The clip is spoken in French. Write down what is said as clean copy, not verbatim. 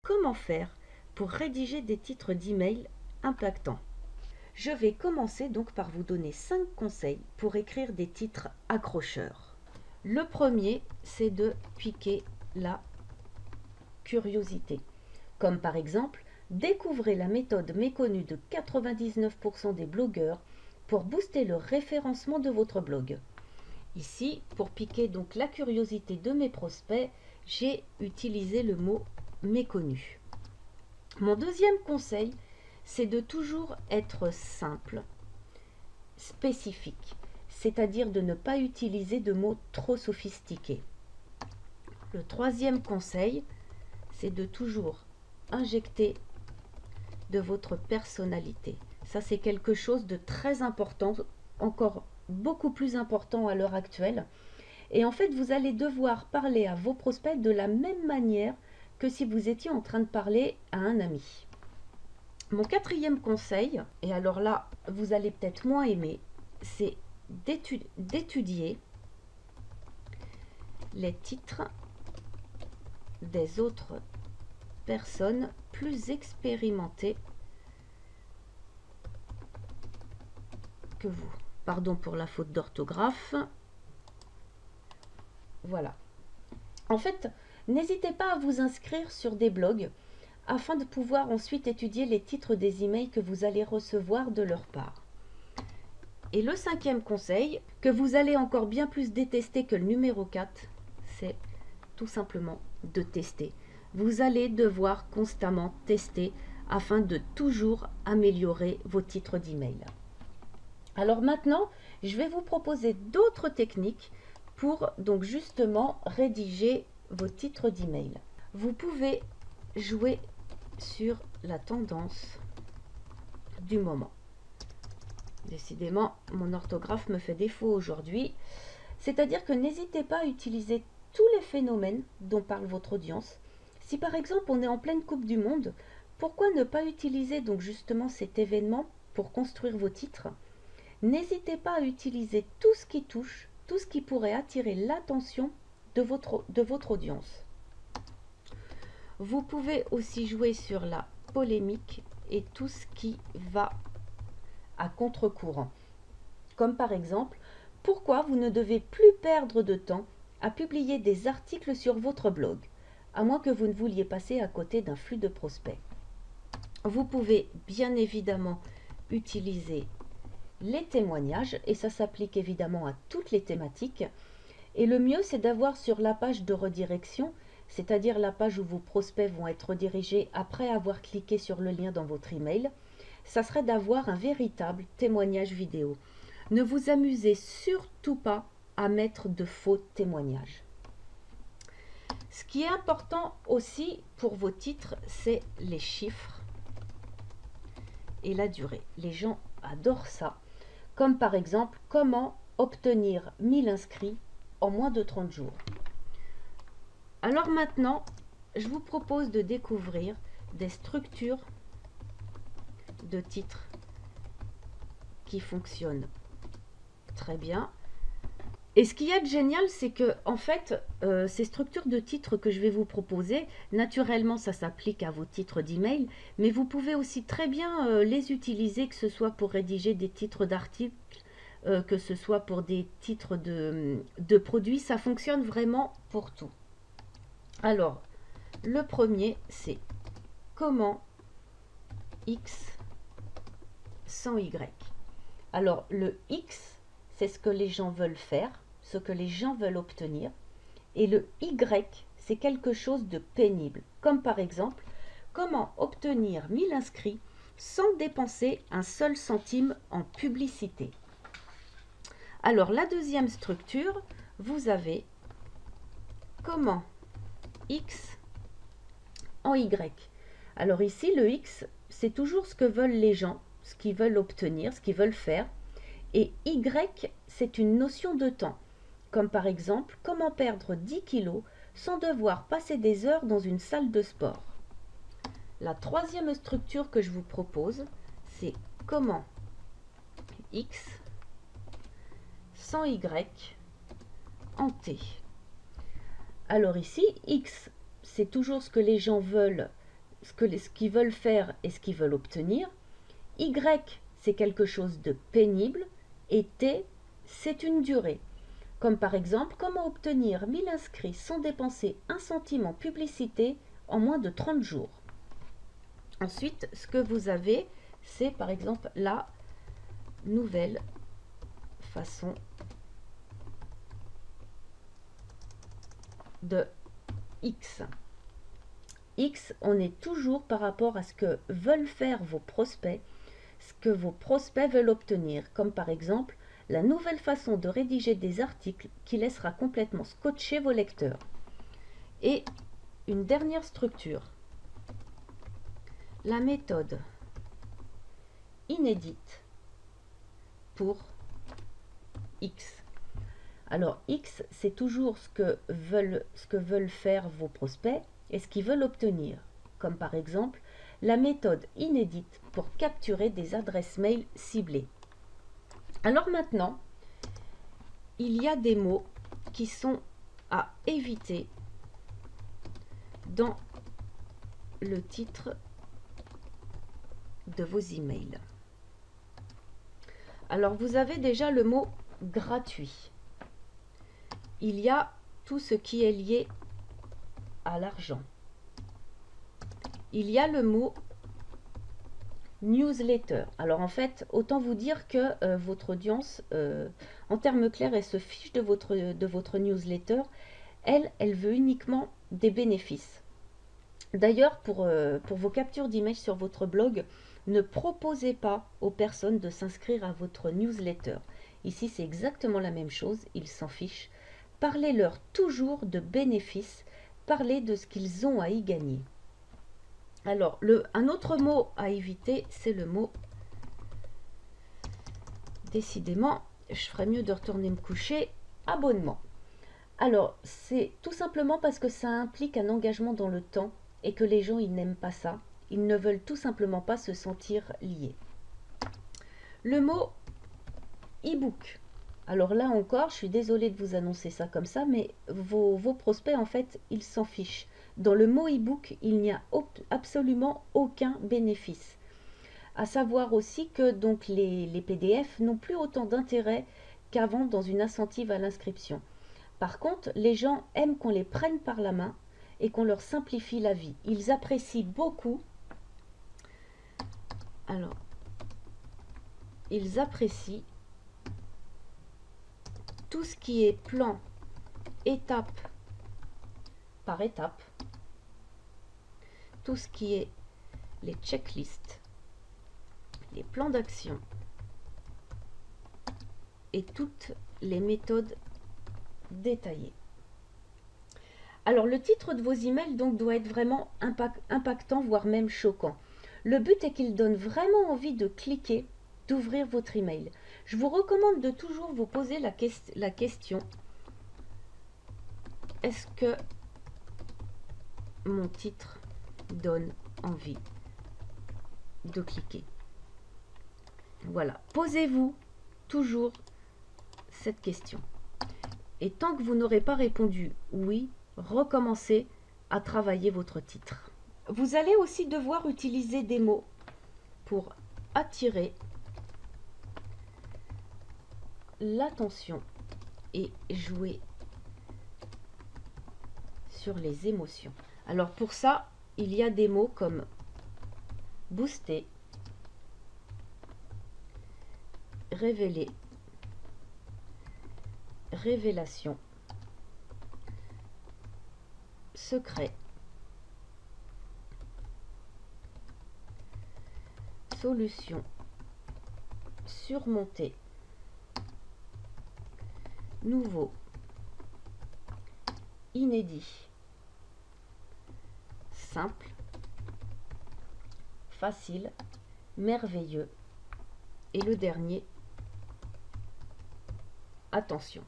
comment faire pour rédiger des titres d'email impactants. Je vais commencer donc par vous donner 5 conseils pour écrire des titres accrocheurs. Le premier, c'est de piquer la curiosité. Comme par exemple, découvrez la méthode méconnue de 99% des blogueurs pour booster le référencement de votre blog. Ici, pour piquer donc la curiosité de mes prospects, j'ai utilisé le mot méconnu. Mon deuxième conseil, c'est de toujours être simple, spécifique, c'est-à-dire de ne pas utiliser de mots trop sophistiqués. Le troisième conseil, c'est de toujours injecter de votre personnalité. Ça, c'est quelque chose de très important, encore beaucoup plus important à l'heure actuelle. Et en fait, vous allez devoir parler à vos prospects de la même manière que si vous étiez en train de parler à un ami. Mon quatrième conseil, et alors là, vous allez peut-être moins aimer, c'est d'étudier les titres des autres personnes plus expérimentées que vous. Pardon pour la faute d'orthographe. Voilà. En fait, n'hésitez pas à vous inscrire sur des blogs afin de pouvoir ensuite étudier les titres des emails que vous allez recevoir de leur part. Et le cinquième conseil, que vous allez encore bien plus détester que le numéro 4, c'est tout simplement de tester. Vous allez devoir constamment tester afin de toujours améliorer vos titres d'email. Alors maintenant, je vais vous proposer d'autres techniques pour donc justement rédiger vos titres d'email. Vous pouvez jouer sur la tendance du moment. Décidément, mon orthographe me fait défaut aujourd'hui. C'est-à-dire que n'hésitez pas à utiliser tous les phénomènes dont parle votre audience. Si par exemple on est en pleine Coupe du Monde, pourquoi ne pas utiliser donc justement cet événement pour construire vos titres? N'hésitez pas à utiliser tout ce qui touche, tout ce qui pourrait attirer l'attention de votre audience. Vous pouvez aussi jouer sur la polémique et tout ce qui va à contre-courant. Comme par exemple, pourquoi vous ne devez plus perdre de temps à publier des articles sur votre blog, à moins que vous ne vouliez passer à côté d'un flux de prospects. Vous pouvez bien évidemment utiliser les témoignages, et ça s'applique évidemment à toutes les thématiques. Et le mieux, c'est d'avoir sur la page de redirection, c'est-à-dire la page où vos prospects vont être redirigés après avoir cliqué sur le lien dans votre email, ça serait d'avoir un véritable témoignage vidéo. Ne vous amusez surtout pas à mettre de faux témoignages. Ce qui est important aussi pour vos titres, c'est les chiffres et la durée. Les gens adorent ça. Comme par exemple, comment obtenir 1000 inscrits en moins de 30 jours. Alors maintenant, je vous propose de découvrir des structures de titres qui fonctionnent très bien. Et ce qu'il y a de génial, c'est que en fait, ces structures de titres que je vais vous proposer, naturellement, ça s'applique à vos titres d'email, mais vous pouvez aussi très bien les utiliser, que ce soit pour rédiger des titres d'articles, que ce soit pour des titres de produits. Ça fonctionne vraiment pour tout. Alors, le premier, c'est comment X sans Y. Alors, le X, c'est ce que les gens veulent faire, ce que les gens veulent obtenir. Et le Y, c'est quelque chose de pénible. Comme par exemple, comment obtenir 1000 inscrits sans dépenser un seul centime en publicité. Alors, la deuxième structure, vous avez comment X en Y. Alors ici, le X, c'est toujours ce que veulent les gens, ce qu'ils veulent obtenir, ce qu'ils veulent faire. Et Y, c'est une notion de temps. Comme par exemple, comment perdre 10 kilos sans devoir passer des heures dans une salle de sport. La troisième structure que je vous propose, c'est comment X sans Y en T. Alors ici, X, c'est toujours ce que les gens veulent ce qu'ils veulent faire et ce qu'ils veulent obtenir. Y, c'est quelque chose de pénible. Et T, c'est une durée. Comme par exemple, comment obtenir 1000 inscrits sans dépenser un centime en publicité en moins de 30 jours. Ensuite, ce que vous avez, c'est par exemple la nouvelle façon de X. X, on est toujours par rapport à ce que veulent faire vos prospects, ce que vos prospects veulent obtenir, comme par exemple la nouvelle façon de rédiger des articles qui laissera complètement scotcher vos lecteurs. Et une dernière structure, la méthode inédite pour X. Alors X, c'est toujours ce que veulent faire vos prospects et ce qu'ils veulent obtenir, comme par exemple la méthode inédite pour capturer des adresses mail ciblées. Alors maintenant, il y a des mots qui sont à éviter dans le titre de vos emails. Alors vous avez déjà le mot gratuit. Il y a tout ce qui est lié à l'argent. Il y a le mot newsletter. Alors en fait, autant vous dire que votre audience, en termes clairs, elle se fiche de votre newsletter. Elle veut uniquement des bénéfices. D'ailleurs, pour vos captures d'emails sur votre blog, ne proposez pas aux personnes de s'inscrire à votre newsletter. Ici, c'est exactement la même chose, ils s'en fichent. Parlez-leur toujours de bénéfices, parlez de ce qu'ils ont à y gagner. Alors, un autre mot à éviter, c'est le mot, décidément, je ferais mieux de retourner me coucher, abonnement. Alors, c'est tout simplement parce que ça implique un engagement dans le temps et que les gens, ils n'aiment pas ça. Ils ne veulent tout simplement pas se sentir liés. Le mot e-book. Alors là encore, je suis désolée de vous annoncer ça comme ça, mais vos prospects, en fait, ils s'en fichent. Dans le mot e-book, il n'y a absolument aucun bénéfice. À savoir aussi que donc les PDF n'ont plus autant d'intérêt qu'avant dans une incentive à l'inscription. Par contre, les gens aiment qu'on les prenne par la main et qu'on leur simplifie la vie. Ils apprécient beaucoup. Alors, ils apprécient tout ce qui est plan, étape par étape, tout ce qui est les checklists, les plans d'action et toutes les méthodes détaillées. Alors le titre de vos emails donc doit être vraiment impactant, voire même choquant. Le but est qu'il donne vraiment envie de cliquer, d'ouvrir votre email. Je vous recommande de toujours vous poser la question: est-ce que mon titre donne envie de cliquer? Voilà, posez-vous toujours cette question. Et tant que vous n'aurez pas répondu oui, recommencez à travailler votre titre. Vous allez aussi devoir utiliser des mots pour attirer l'attention et jouer sur les émotions. Alors pour ça, il y a des mots comme booster, révéler, révélation, secret, solution, surmonter, nouveau, inédit, simple, facile, merveilleux et le dernier, attention.